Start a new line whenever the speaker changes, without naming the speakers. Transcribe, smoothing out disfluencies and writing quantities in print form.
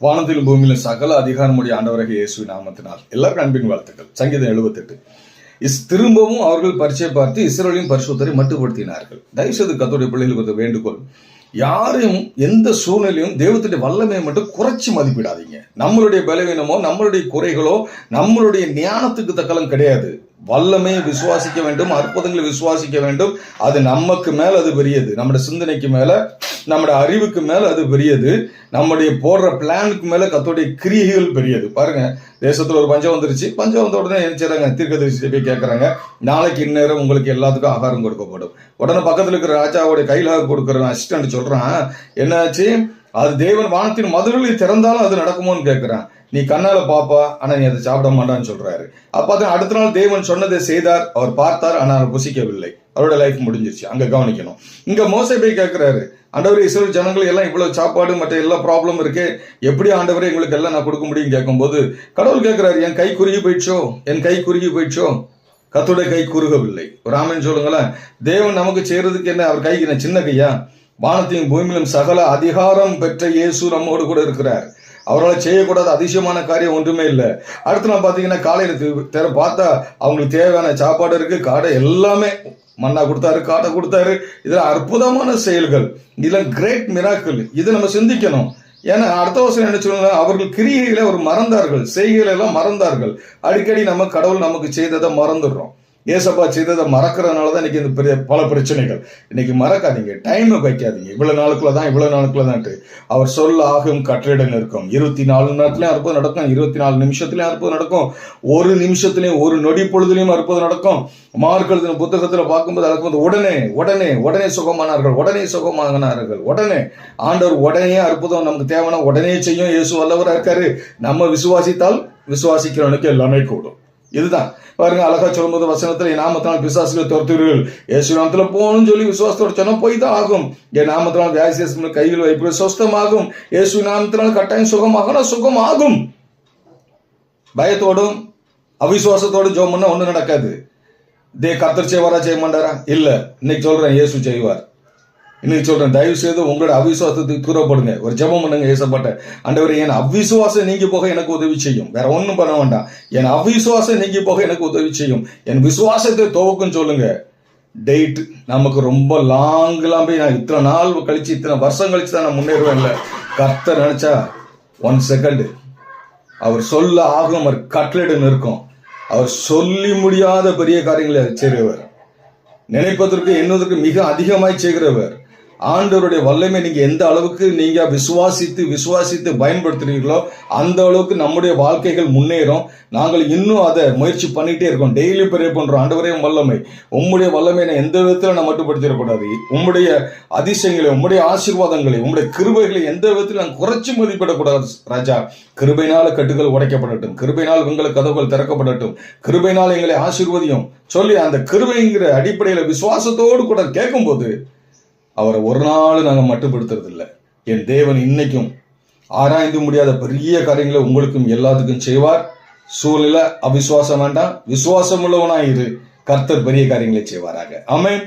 வானத்திலும் பூமியிலும் சகல அதிகாரமுடைய ஆண்டவராக இயேசுவின் நாமத்தினால் எல்லாருக்கும் அன்பின் வாழ்த்துக்கள். சங்கீதம் 78. திரும்பவும் அவர்கள் பரீட்சை பார்த்து இஸ்ரவேலின் பரிசுத்தரை மட்டுப்படுத்தினார்கள். தயவுசெய்து கர்த்தருடைய பிள்ளைகளுக்கு ஒரு வேண்டுகோள், யாரையும் எந்த சூழ்நிலையும் தெய்வத்துடைய வல்லமையை மட்டும் குறைச்சி மதிப்பிடாதீங்க. நம்மளுடைய பலவீனமோ நம்மளுடைய குறைகளோ நம்மளுடைய ஞானத்துக்கு தக்கலம் கிடையாது. வல்லமையை விசுவாசிக்க வேண்டும், அற்புதங்களை விசுவாசிக்க வேண்டும். அது நமக்கு மேல அது பெரியது, நம்முடைய சிந்தனைக்கு மேல நம்முடைய அறிவுக்கு மேல அது பெரியது, நம்முடைய போடுற பிளானுக்கு மேல கர்த்தருடைய கிரியைகள் பெரியது. பாருங்க, தேசத்துல ஒரு பஞ்சம் வந்துருச்சு. பஞ்சம் வந்த உடனே நினைச்சாங்க, தீர்க்கதரிசியை போய் கேட்கறாங்க, நாளைக்கு இந்நேரம் உங்களுக்கு எல்லாத்துக்கும் ஆகாரம் கொடுக்கப்படும். உடனே பக்கத்துல இருக்கிற ராஜாவுடைய கையில கொடுக்குற அசிஸ்டன்ட் சொல்றான், என்னாச்சு, அது தேவன் வானத்தின் மதுரை திறந்தாலும் அது நடக்குமோன்னு கேட்கிறான். நீ கண்ணால பாப்பா, ஆனா நீ அதை சாப்பிட மாட்டான்னு சொல்றாரு. அப்ப அடுத்த நாள் தேவன் சொன்னதை செய்தார், அவர் பார்த்தார், ஆனால் புசிக்கவில்லை. அவரோட லைஃப் முடிஞ்சிருச்சு. அங்க கவனிக்கணும். இங்க மோசே போய் கேட்கிறாரு, ஆண்டவரே இஸ்ரவேல் ஜனங்கள் எல்லாம் இவ்வளவு சாப்பாடு மற்ற எல்லா ப்ராப்ளம் இருக்கு, எப்படி ஆண்டவரே எங்களுக்கு எல்லாம் நான் கொடுக்க முடியும் கேட்கும்போது கடவுள் கேட்கிறாரு, என் கை குறுகி போயிடுச்சோ, என் கை குறுகி போயிடுச்சோ? கர்த்தருடைய கை குறுகவில்லை. ஒரு ஆமென் சொல்லுங்களேன். தேவன் நமக்கு செய்யறதுக்கு என்ன, அவர் கைக்கு என்ன சின்ன கையா? வானத்தையும் பூமியிலும் சகல அதிகாரம் பெற்ற இயேசு நம்மோடு கூட இருக்கிறார். அவரால் செய்யக்கூடாத அதிசயமான காரியம் ஒன்றுமே இல்லை. அடுத்து நான் பார்த்தீங்கன்னா காலையில் பார்த்தா அவங்களுக்கு தேவையான சாப்பாடு இருக்கு, காடை எல்லாமே மண்ணா கொடுத்தாரு, காடை கொடுத்தாரு. இதெல்லாம் அற்புதமான செயல்கள், இதெல்லாம் கிரேட் மிராக்கிள். இதை நம்ம சிந்திக்கணும். ஏன்னா அடுத்த வருஷம் என்ன சொல்லுங்க, அவர்கள் கிரியைகளை அவர் மறந்தார்கள், செய்கைகளை எல்லாம் மறந்தார்கள். அடிக்கடி நம்ம கடவுள் நமக்கு செய்ததை மறந்துடுறோம். ஏசப்பா செய்ததை மறக்கிறதுனால தான் இன்னைக்கு இந்த பெரிய பல பிரச்சனைகள். இன்னைக்கு மறக்காதீங்க, டைம் வைக்காதீங்க. இவ்வளவு நாளுக்குள்ளதான் அவர் சொல்ல ஆகும் கட்டளையிட இருக்கும். 24 மணி நேரத்திலையும் அற்புதம் நடக்கும், 24 நிமிஷத்துலயும் அற்புதம் நடக்கும், ஒரு நிமிஷத்துலயும் ஒரு நொடி பொழுதுலயும் அற்புதம் நடக்கும். மார்க் புத்தகத்துல பார்க்கும்போது நடக்கும்போது உடனே உடனே உடனே சுகமானார்கள், உடனே ஆண்டவர் உடனே அற்புதம் நமக்கு தேவைன்னா உடனே செய்யும். இயேசு வல்லவரா இருக்காரு. நம்ம விசுவாசித்தால் விசுவாசிக்கிறவனுக்கு எல்லாமே கூடும். இதுதான் பாருங்க, அழகா சொல்லும்போது வசனத்துல, என் நாமத்தினால் பிசாசுகளை துரத்துவீர்கள், இயேசு நாமத்துல போகணும்னு சொல்லி விசுவாசத்தோட சொன்னா போய் தான் ஆகும். என் நாமத்தினால் வியாதியை கையில் வைப்பு சொஸ்தமாகும். இயேசு நாமத்தினால் கட்டாயம் சுகமாகும். பயத்தோடும் அவிசுவாசத்தோடும் ஜெபம் பண்ணா ஒண்ணும் நடக்காது. கர்த்தர் செய்வாரா, செய்ய மாட்டாரா? இல்ல. இன்னைக்கு சொல்றேன், இயேசு செய்வார். இன்னைக்கு சொல்றேன், தயவு செய்து உங்களோட அவிசுவாசத்துக்கு தூரப்படுங்க. ஒரு ஜெபம் பண்ணுங்க, ஏசப்பட்ட ஆண்டவரே, என் அவிசுவாசம் நீங்கி போக எனக்கு உதவி செய்யும். வேற ஒன்றும் பண்ண வேண்டாம். என் அவிசுவாசம் நீங்கி போக எனக்கு உதவி செய்யும். என் விசுவாசத்தை துவக்குன்னு சொல்லுங்க. டேட் நமக்கு ரொம்ப லாங்கெல்லாம் போய் நான் இத்தனை நாள் கழிச்சு, இத்தனை வருஷம் கழிச்சு தான் நான் முன்னேறுவேன். இல்லை, கர்த்தர் நினைச்சா 1 செகண்ட் அவர் சொல்ல ஆகும், அவர் கட்டளையிட இருக்கும். அவர் சொல்லி முடியாத பெரிய காரியங்களை செய்கிறவர், நினைப்பதற்கு எண்ணுவதற்கு மிக அதிகமாய் செய்கிறவர். ஆண்டவருடைய வல்லமை நீங்க எந்த அளவுக்கு நீங்க விசுவாசித்து பயன்படுத்துறீங்களோ அந்த அளவுக்கு நம்முடைய வாழ்க்கைகள் முன்னேறும். நாங்கள் இன்னும் அதை முயற்சி பண்ணிட்டே இருக்கோம். டெய்லி ப்ரே பண்றோம், ஆண்டவரே வல்லமை, உம்முடைய வல்லமை எந்த விதத்துல நான் மட்டுப்படுத்திடக்கூடாது. உம்முடைய அதிசயங்களை, உம்முடைய ஆசீர்வாதங்களை, உம்முடைய கிருபைகளை எந்த விதத்தில் நான் குறைச்சி மதிப்பிடக்கூடாது. ராஜா, கிருபையினால கட்டுகள் உடைக்கப்படட்டும், கிருபையினால் உங்களுக்கு கதவுகள் திறக்கப்படட்டும், கிருபையினால் எங்களை ஆசீர்வதியும் சொல்லி அந்த கிருபைங்கிற அடிப்படையில விசுவாசத்தோடு கூட கேட்கும்போது அவரை ஒரு நாள் நாங்கள் மட்டுப்படுத்துறது இல்லை. என் தேவன் இன்னைக்கும் ஆராய்ந்து முடியாத பெரிய காரியங்களை உங்களுக்கும் எல்லாத்துக்கும் செய்வார். சூழ்நிலை அவிசுவாசம் வேண்டாம், விசுவாசம் உள்ளவனாயிரு, கர்த்தர் பெரிய காரியங்களை செய்வாராக. ஆமென்.